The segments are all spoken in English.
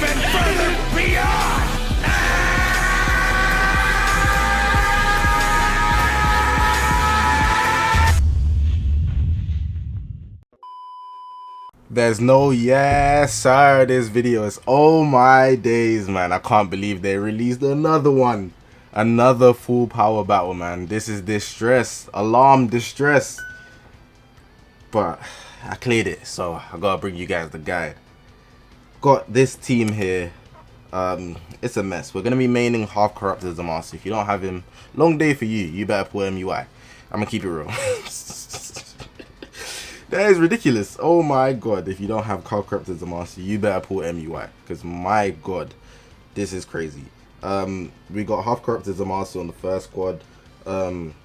even further beyond! There's no yes sir this video is, oh my days, man. I can't believe they released another one, another full power battle, man. This is distress, alarm distress, but I cleared it, so I gotta bring you guys the guide. Got this team here. It's a mess. We're gonna be maining half corrupt as a master. If you don't have him, long day for you. You better pull MUI. I'm gonna keep it real. That is ridiculous. Oh my god, if you don't have Carl Corrupt as a master, you better pull MUI. Because my god, this is crazy. We got half corrupt as a master on the first squad. On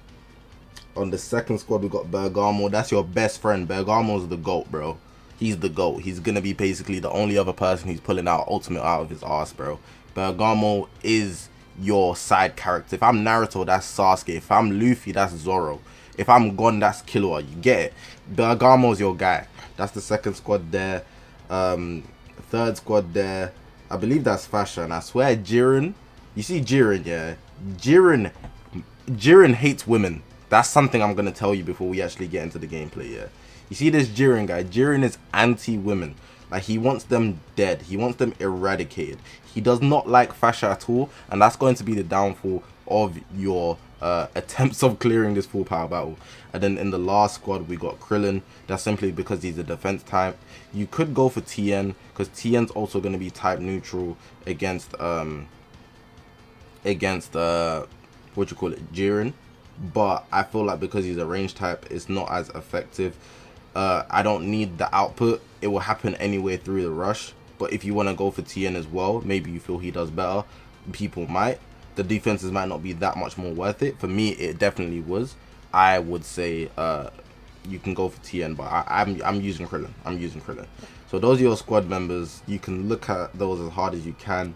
the second squad, we got Bergamo. That's your best friend. Bergamo's the GOAT, bro. He's the GOAT. He's gonna be basically the only other person who's pulling out ultimate out of his ass, bro. Bergamo is your side character. If I'm Naruto, that's Sasuke. If I'm Luffy, that's Zoro. If I'm Gon, that's Killua. You get it. Bergamo's your guy. That's the second squad there. Third squad there. I believe that's Fasha. And I swear JIREN. You see JIREN, yeah? JIREN hates women. That's something I'm going to tell you before we actually get into the gameplay, yeah? You see this JIREN guy? JIREN is anti-women. Like, he wants them dead. He wants them eradicated. He does not like Fasha at all. And that's going to be the downfall of your attempts of clearing this full power battle. And then in the last squad we got Krillin. That's simply because he's a defense type. You could go for TN because TN's also going to be type neutral against what you call it, JIREN. But I feel like because he's a range type, it's not as effective. I don't need the output. It will happen anyway through the rush. But if you want to go for TN as well, maybe you feel he does better, people might. The defenses might not be that much more worth it. For me, it definitely was. I would say you can go for TN, but I'm using Krillin. I'm using Krillin. So those are your squad members. You can look at those as hard as you can.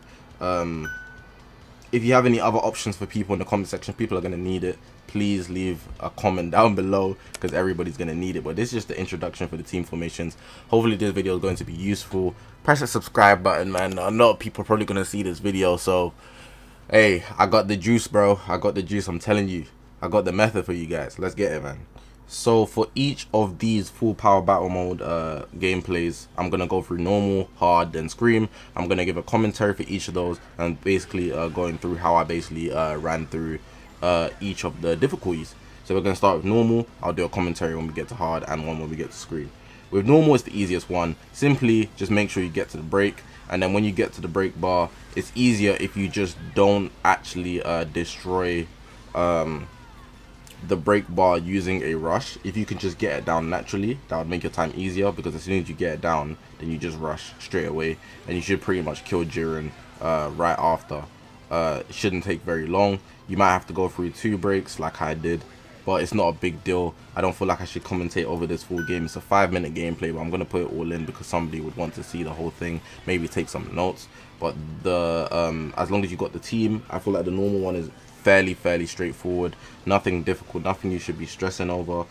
If you have any other options for people in the comment section, people are going to need it. Please leave a comment down below because everybody's going to need it. But this is just the introduction for the team formations. Hopefully this video is going to be useful. Press the subscribe button, man. A lot of people are probably going to see this video, so hey, I got the juice, bro. I got the juice. I'm telling you. I got the method for you guys. Let's get it, man. So for each of these full power battle mode gameplays, I'm going to go through normal, hard, then scream. I'm going to give a commentary for each of those and basically going through how I basically ran through each of the difficulties. So we're going to start with normal. I'll do a commentary when we get to hard and one when we get to scream. With normal, it's the easiest one. Simply just make sure you get to the break. And then when you get to the break bar, it's easier if you just don't actually destroy the break bar using a rush. If you can just get it down naturally, that would make your time easier, because as soon as you get it down, then you just rush straight away and you should pretty much kill JIREN right after. It shouldn't take very long. You might have to go through 2 breaks like I did, but it's not a big deal. I don't feel like I should commentate over this full game. It's a 5-minute gameplay, but I'm going to put it all in because somebody would want to see the whole thing, maybe take some notes. But the as long as you got the team, I feel like the normal one is fairly straightforward. Nothing difficult, nothing you should be stressing over.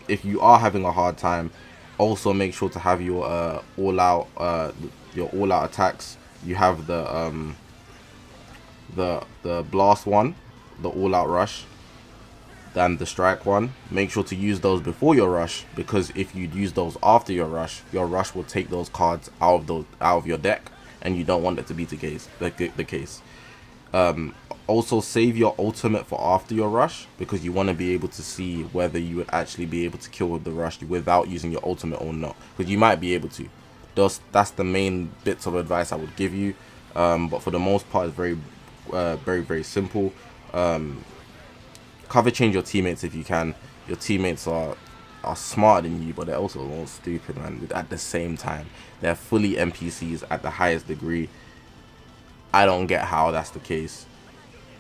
If you are having a hard time, also make sure to have your all-out attacks. You have the blast one, the all-out rush, then the strike one. Make sure to use those before your rush, because if you use those after your rush will take those cards out of your deck, and you don't want that to be the case. Also save your ultimate for after your rush, because you want to be able to see whether you would actually be able to kill with the rush without using your ultimate or not, because you might be able to. That's the main bits of advice I would give you. But for the most part, it's very simple. Cover change your teammates if you can. Your teammates are smarter than you, but they're also a little stupid, man. At the same time, they're fully NPCs at the highest degree. I don't get how that's the case,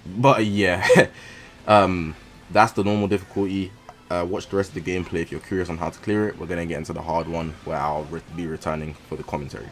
but yeah. That's the normal difficulty. Watch the rest of the gameplay if you're curious on how to clear it. We're gonna get into the hard one, where I'll be returning for the commentary.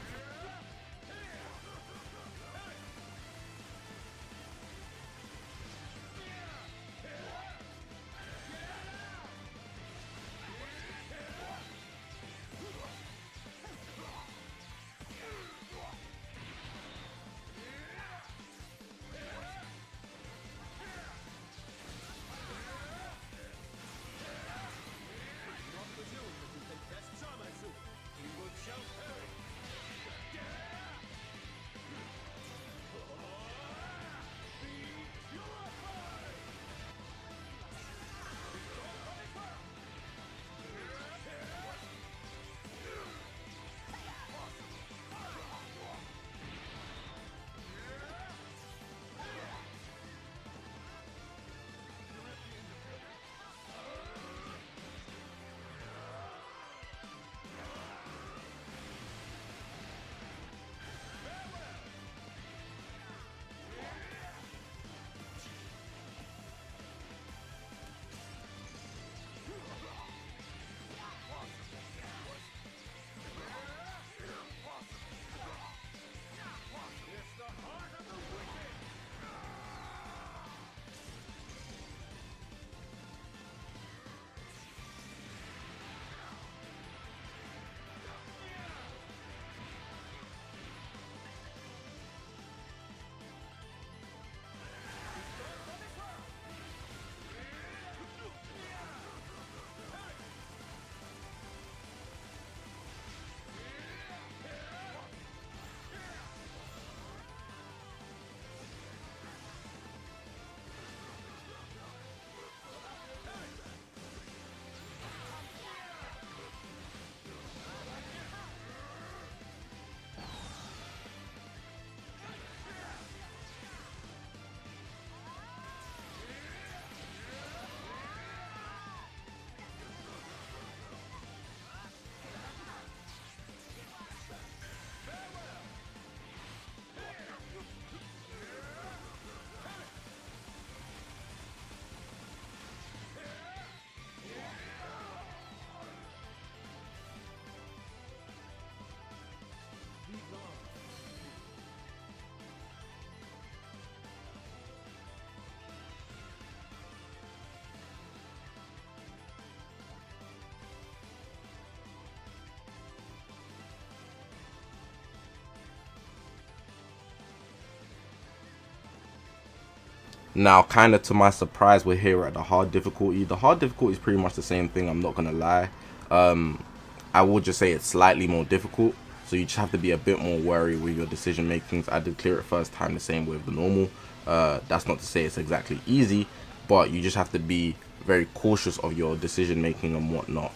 Now, kind of to my surprise, we're here at the hard difficulty. The hard difficulty is pretty much the same thing, I'm not going to lie. I would just say it's slightly more difficult, so you just have to be a bit more wary with your decision makings. I did clear it first time the same way with the normal. That's not to say it's exactly easy, but you just have to be very cautious of your decision making and whatnot.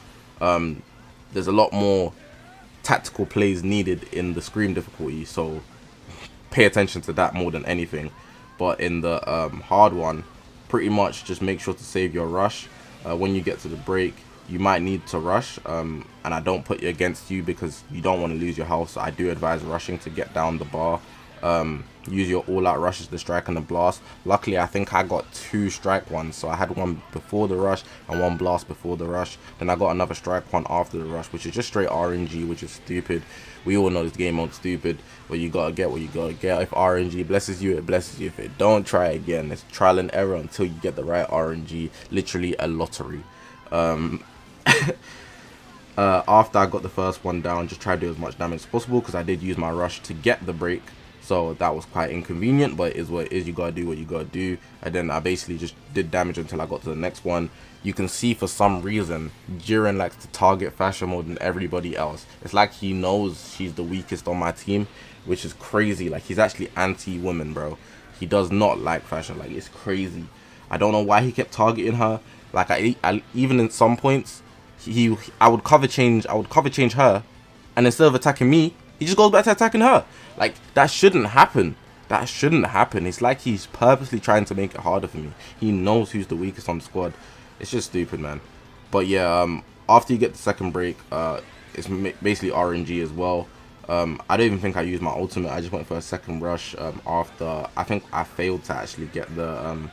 There's a lot more tactical plays needed in the scream difficulty, so pay attention to that more than anything. But in the hard one, pretty much just make sure to save your rush. When you get to the break, you might need to rush, and I don't put it against you because you don't want to lose your health, so I do advise rushing to get down the bar. Use your all-out rushes, the strike and the blast. Luckily, I think I got 2 strike ones, so I had one before the rush and 1 blast before the rush. Then I got another strike one after the rush, which is just straight RNG, which is stupid. We all know this game mode's stupid, but you gotta get what you gotta get. If RNG blesses you, it blesses you. If it don't, try again. It's trial and error until you get the right RNG. Literally a lottery. After I got the first one down, just try to do as much damage as possible because I did use my rush to get the break, so that was quite inconvenient, but it is what it is. You gotta do what you gotta do. And then I basically just did damage until I got to the next one. You can see for some reason JIREN likes to target Fashion more than everybody else. It's like he knows she's the weakest on my team, which is crazy. Like, he's actually anti-women, bro. He does not like Fashion. Like, it's crazy. I don't know why he kept targeting her. Like, I even in some points, I would cover change her, and instead of attacking me, he just goes back to attacking her. Like, that shouldn't happen. That shouldn't happen. It's like he's purposely trying to make it harder for me. He knows who's the weakest on the squad. It's just stupid, man. But yeah, after you get the second break, it's basically RNG as well. I don't even think I used my ultimate. I just went for a second rush after I think I failed to actually get the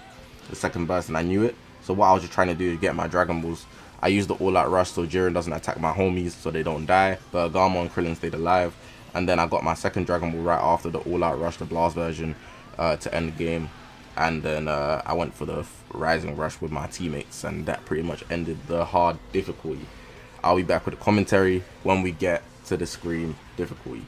second burst, and I knew it. So what I was just trying to do is get my Dragon Balls. I used the all-out rush so JIREN doesn't attack my homies so they don't die, but Garma and Krillin stayed alive. And then I got my second Dragon Ball right after the all-out rush, the blast version, to end the game. And then I went for the rising rush with my teammates, and that pretty much ended the hard difficulty. I'll be back with a commentary when we get to the scream difficulty.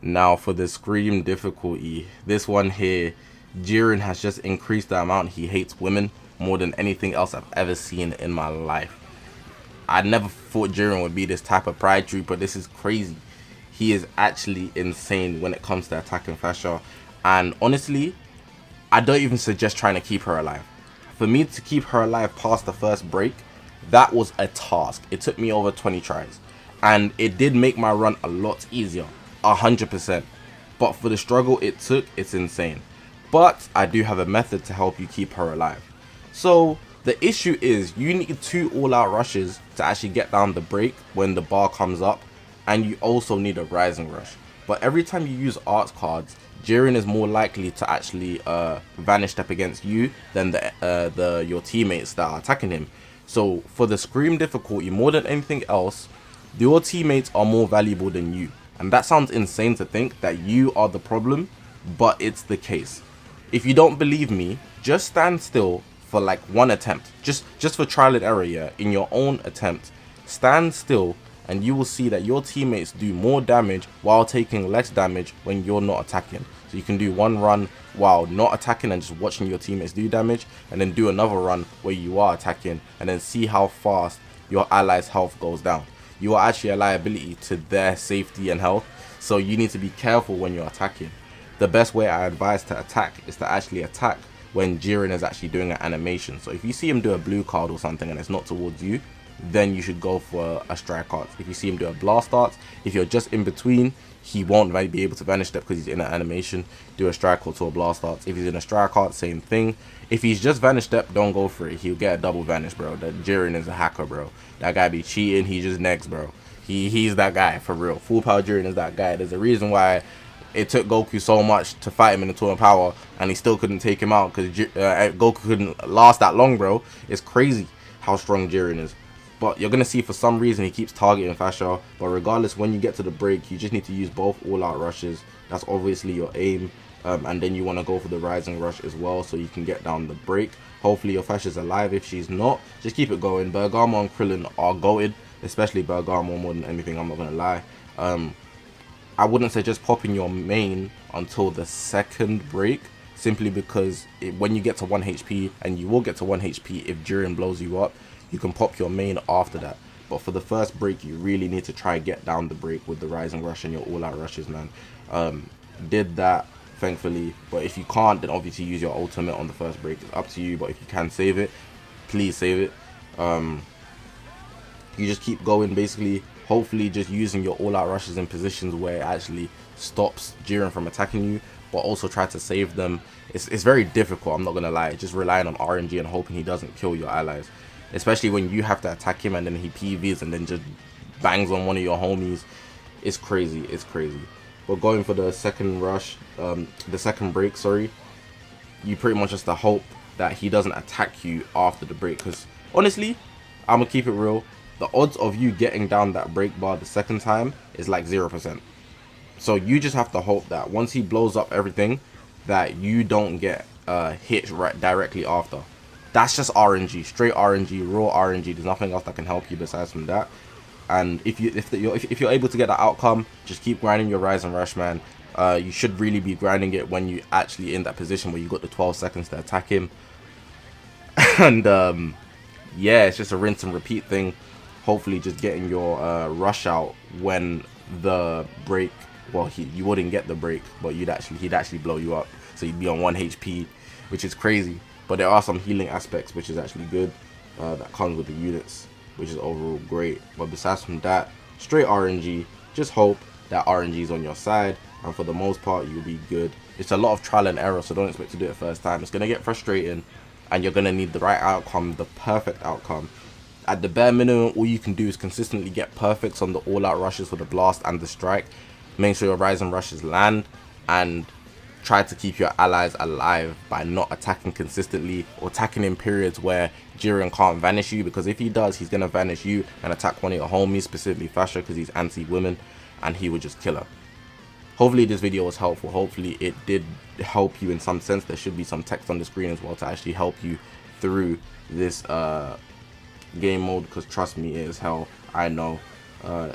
Now for the Scream difficulty, this one here, Jiren has just increased the amount he hates women more than anything else I've ever seen in my life. I never thought Jiren would be this type of pride trooper. This is crazy. He is actually insane when it comes to attacking Fasha. And honestly, I don't even suggest trying to keep her alive. For me to keep her alive past the first break, that was a task. It took me over 20 tries. And it did make my run a lot easier. 100%. But for the struggle it took, it's insane. But I do have a method to help you keep her alive. So the issue is you need 2 all-out rushes to actually get down the break when the bar comes up, and you also need a rising rush. But every time you use arts cards, Jiren is more likely to actually vanish step against you than your teammates that are attacking him. So for the Scream difficulty, more than anything else, your teammates are more valuable than you. And that sounds insane to think that you are the problem, but it's the case. If you don't believe me, just stand still for like 1 attempt, just for trial and error, yeah, in your own attempt. Stand still and you will see that your teammates do more damage while taking less damage when you're not attacking. So you can do 1 run while not attacking and just watching your teammates do damage, and then do another run where you are attacking, and then see how fast your allies' health goes down. You are actually a liability to their safety and health, so you need to be careful when you're attacking. The best way I advise to attack is to actually attack when Jiren is actually doing an animation. So if you see him do a blue card or something and it's not towards you, then you should go for a strike art. If you see him do a blast art, if you're just in between, he won't be able to vanish step because he's in an animation. Do a strike art to a blast art. If he's in a strike art, same thing. If he's just vanish step, don't go for it. He'll get a double vanish, bro. That Jiren is a hacker, bro. That guy be cheating. He just next, bro. He's that guy for real. Full power Jiren is that guy. There's a reason why it took Goku so much to fight him in the Tournament Power, and he still couldn't take him out because Goku couldn't last that long, bro. It's crazy how strong Jiren is. But you're going to see for some reason he keeps targeting Fasha. But regardless, when you get to the break, you just need to use both all-out rushes. That's obviously your aim. And then you want to go for the rising rush as well, so you can get down the break. Hopefully your Fasha's alive. If she's not, just keep it going. Bergamo and Krillin are goated, especially Bergamo more than anything, I'm not going to lie. I wouldn't suggest popping your main until the second break, simply because when you get to 1 HP, and you will get to 1 HP if Jiren blows you up, you can pop your main after that. But for the first break, you really need to try and get down the break with the rising rush and your all-out rushes, man. Did that, thankfully. But if you can't, then obviously use your ultimate on the first break. It's up to you, but if you can save it, please save it. You just keep going, basically. Hopefully just using your all-out rushes in positions where it actually stops Jiren from attacking you, but also try to save them. It's very difficult, I'm not gonna lie. Just relying on RNG and hoping he doesn't kill your allies, especially when you have to attack him and then he PVs and then just bangs on one of your homies. It's crazy, it's crazy. But going for the second rush, the second break, sorry, you pretty much just to hope that he doesn't attack you after the break, because honestly, I'm gonna keep it real, the odds of you getting down that break bar the second time is like 0%. So you just have to hope that once he blows up everything, that you don't get hit right directly after. That's just RNG, straight RNG, raw RNG. There's nothing else that can help you besides from that. And if you're able to get that outcome, just keep grinding your rise and rush, man. You should really be grinding it when you actually in that position where you got the 12 seconds to attack him. And yeah, it's just a rinse and repeat thing. Hopefully just getting your rush out when the break, well, you wouldn't get the break, but he'd actually blow you up, so you'd be on 1 HP, which is crazy. But there are some healing aspects which is actually good, that comes with the units, which is overall great. But besides from that, straight RNG. Just hope that RNG is on your side, and for the most part you'll be good. It's a lot of trial and error, so don't expect to do it first time. It's gonna get frustrating, and you're gonna need the right outcome, the perfect outcome. At the bare minimum, all you can do is consistently get perfects on the all-out rushes for the blast and the strike. Make sure your rise and rushes land, and try to keep your allies alive by not attacking consistently, or attacking in periods where Jiren can't vanish you, because if he does, he's going to vanish you and attack one of your homies, specifically Fasha, because he's anti-women, and he would just kill her. Hopefully this video was helpful. Hopefully it did help you in some sense. There should be some text on the screen as well to actually help you through this game mode, because trust me, it is hell. I know,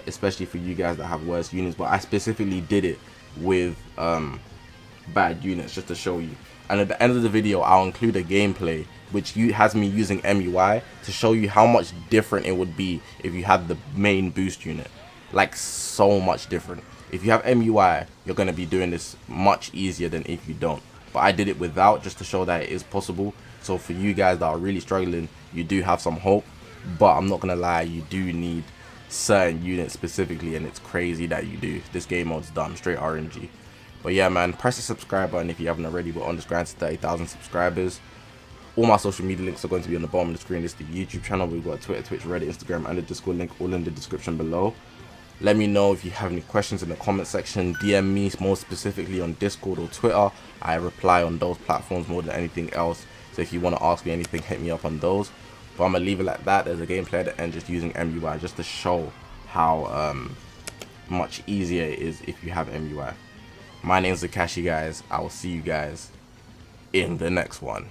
especially for you guys that have worse units, but I specifically did it with bad units just to show you. And at the end of the video, I'll include a gameplay which has me using MUI to show you how much different it would be if you had the main boost unit. Like, so much different. If you have MUI, you're going to be doing this much easier than if you don't. But I did it without, just to show that it is possible. So for you guys that are really struggling, you do have some hope. But I'm not going to lie, you do need certain units specifically, and it's crazy that you do. This game mode's dumb, straight RNG. But yeah, man, press the subscribe button if you haven't already. We're on this grind to 30,000 subscribers. All my social media links are going to be on the bottom of the screen. This is the YouTube channel. We've got Twitter, Twitch, Reddit, Instagram, and the Discord link all in the description below. Let me know if you have any questions in the comment section. DM me more specifically on Discord or Twitter. I reply on those platforms more than anything else. So if you want to ask me anything, hit me up on those. But I'm going to leave it like that. There's a gameplay at the end just using MUI just to show how much easier it is if you have MUI. My name's Zakashi, guys. I will see you guys in the next one.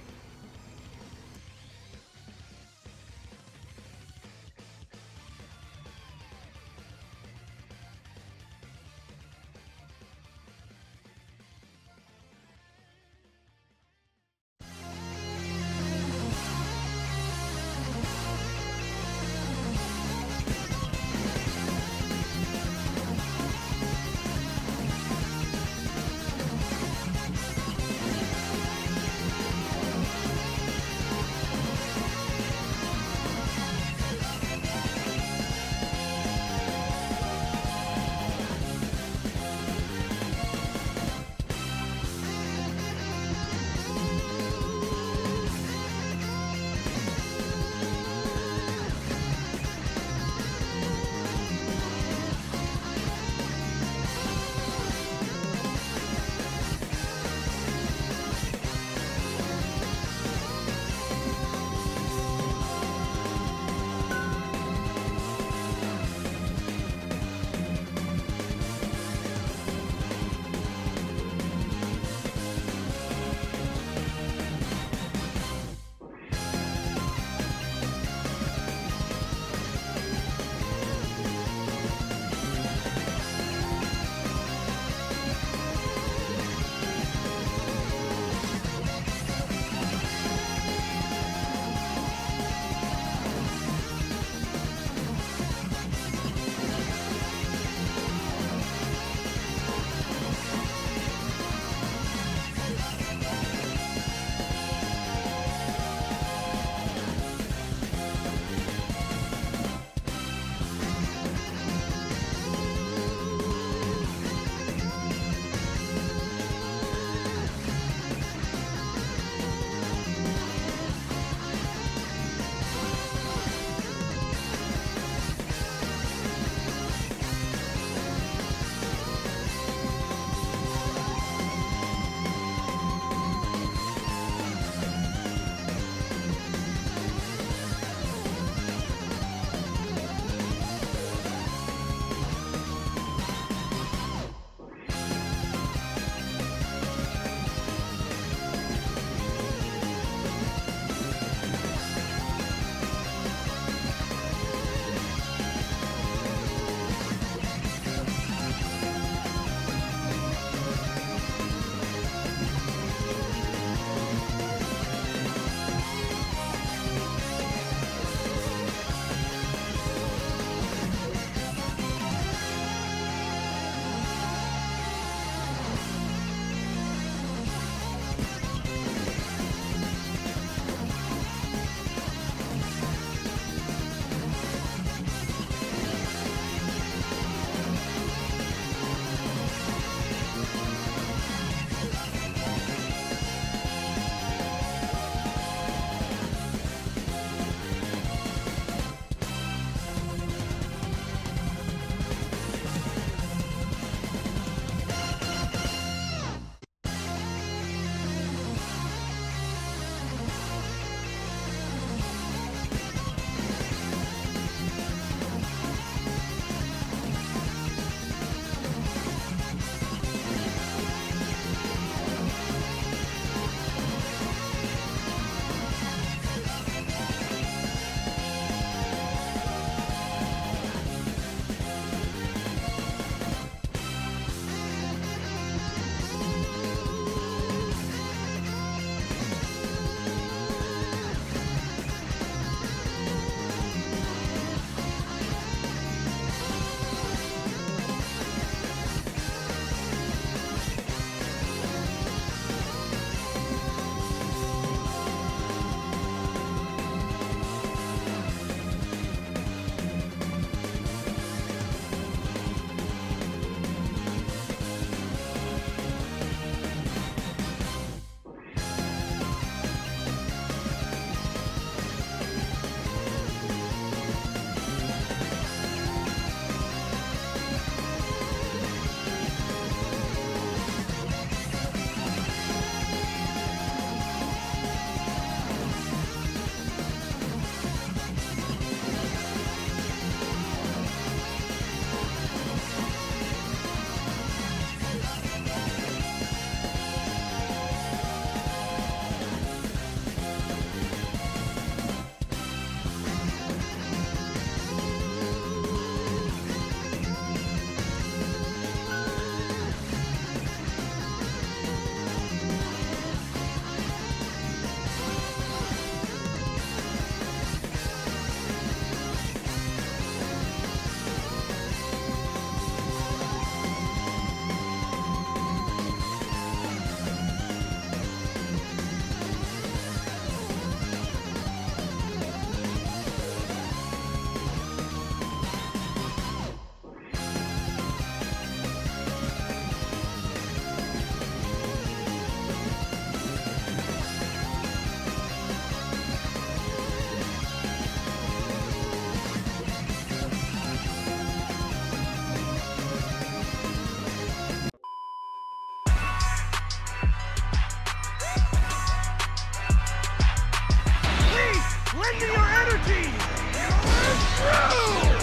Lend me your energy! You're through!